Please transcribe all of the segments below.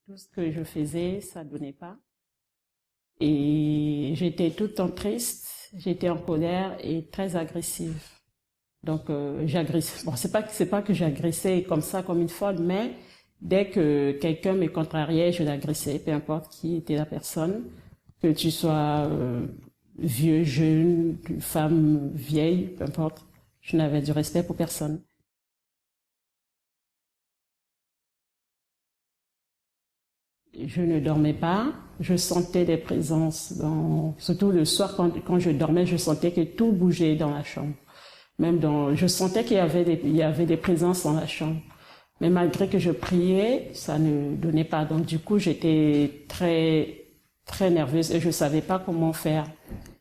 Tout ce que je faisais, ça donnait pas. Et j'étais tout le temps triste, j'étais en colère et très agressive. Donc j'agressais. Bon, c'est pas que j'agressais comme ça, comme une folle, mais dès que quelqu'un me contrariait, je l'agressais, peu importe qui était la personne, que tu sois vieux, jeune, femme, vieille, peu importe. Je n'avais du respect pour personne. Je ne dormais pas, je sentais des présences, surtout le soir quand je dormais, je sentais que tout bougeait dans la chambre. Je sentais qu'il y avait des présences dans la chambre. Mais malgré que je priais, ça ne donnait pas. Donc du coup, j'étais très nerveuse et je savais pas comment faire.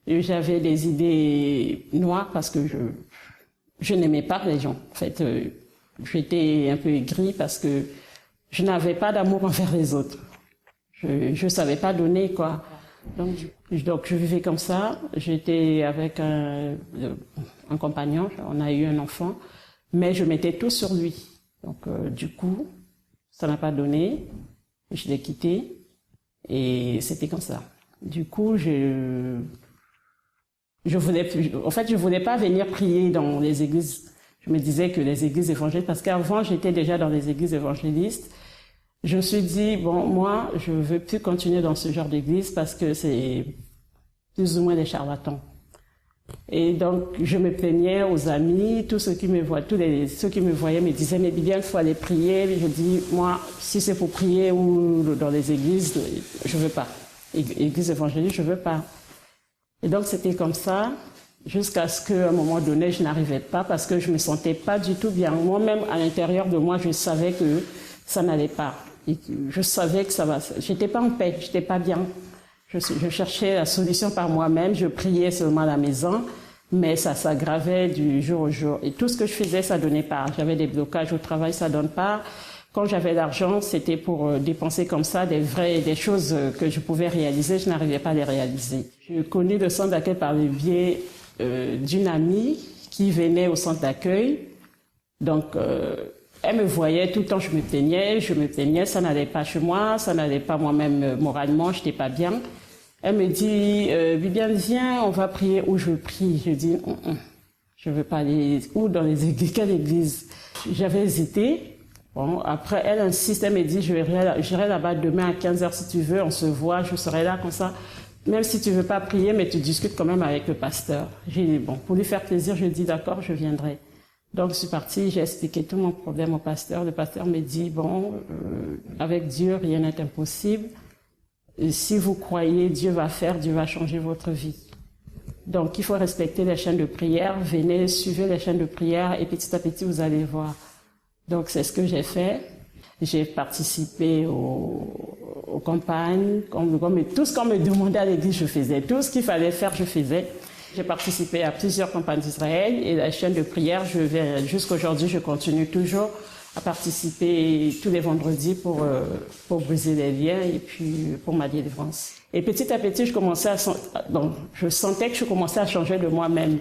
Et j'avais des idées noires parce que je n'aimais pas les gens. En fait, j'étais un peu aigrie parce que je n'avais pas d'amour envers les autres. Je savais pas donner, quoi. Donc je vivais comme ça. J'étais avec un compagnon. On a eu un enfant, mais je mettais tout sur lui. Donc du coup, ça n'a pas donné. Je l'ai quitté et c'était comme ça. Du coup, je voulais pas venir prier dans les églises. Je me disais que les églises évangélistes, parce qu'avant j'étais déjà dans les églises évangélistes. Je me suis dit, bon, moi, je veux plus continuer dans ce genre d'église parce que c'est plus ou moins des charlatans. Et donc, je me plaignais aux amis, tous ceux qui me voyaient me disaient, mais bien, il faut aller prier. Je dis, moi, si c'est pour prier ou dans les églises, je veux pas. Église évangélique, je veux pas. Et donc, c'était comme ça, jusqu'à ce qu'à un moment donné, je n'arrivais pas parce que je me sentais pas du tout bien. Moi-même, à l'intérieur de moi, je savais que ça n'allait pas. Et je savais que j'étais pas en paix, j'étais pas bien. Je cherchais la solution par moi-même, je priais seulement à la maison, mais ça s'aggravait du jour au jour. Et tout ce que je faisais, ça donnait pas. J'avais des blocages au travail, ça donne pas. Quand j'avais l'argent, c'était pour dépenser comme ça des choses que je pouvais réaliser, je n'arrivais pas à les réaliser. Je connais le centre d'accueil par le biais d'une amie qui venait au centre d'accueil. Donc, elle me voyait tout le temps, je me plaignais, ça n'allait pas chez moi, ça n'allait pas moi-même moralement, j'étais pas bien. Elle me dit, Bibiane, viens, on va prier où je prie. Je dis, je veux pas aller où dans les églises, quelle église? J'avais hésité. Bon, après, elle insiste, elle me dit, j'irai là-bas demain à 15h si tu veux, on se voit, je serai là comme ça. Même si tu veux pas prier, mais tu discutes quand même avec le pasteur. J'ai dit, bon, pour lui faire plaisir, je dis, d'accord, je viendrai. Donc, je suis partie, j'ai expliqué tout mon problème au pasteur. Le pasteur me dit, bon, avec Dieu, rien n'est impossible. Et si vous croyez, Dieu va changer votre vie. Donc, il faut respecter les chaînes de prière. Venez, suivez les chaînes de prière et petit à petit, vous allez voir. Donc, c'est ce que j'ai fait. J'ai participé aux campagnes. Tout ce qu'on me demandait à l'église, je faisais. Tout ce qu'il fallait faire, je faisais. J'ai participé à plusieurs campagnes d'Israël et la chaîne de prière, jusqu'à aujourd'hui, je continue toujours à participer tous les vendredis pour briser les liens et puis pour ma délivrance. Et petit à petit, je sentais que je commençais à changer de moi-même.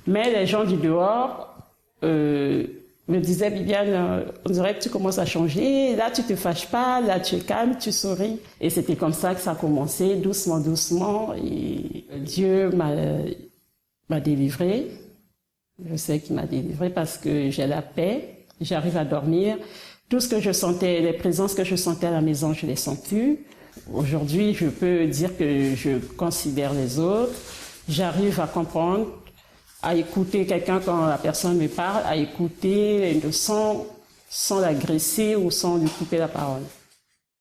Mais les gens du dehors me disaient, Bibiane, on dirait que tu commences à changer, là tu te fâches pas, là tu es calme, tu souris. Et c'était comme ça que ça a commencé, doucement, doucement. Et Dieu m'a délivrée. Je sais qu'il m'a délivrée parce que j'ai la paix, j'arrive à dormir. Tout ce que je sentais, les présences que je sentais à la maison, je les sens plus. Aujourd'hui, je peux dire que je considère les autres. J'arrive à comprendre, à écouter quelqu'un quand la personne me parle, à écouter sans l'agresser ou sans lui couper la parole.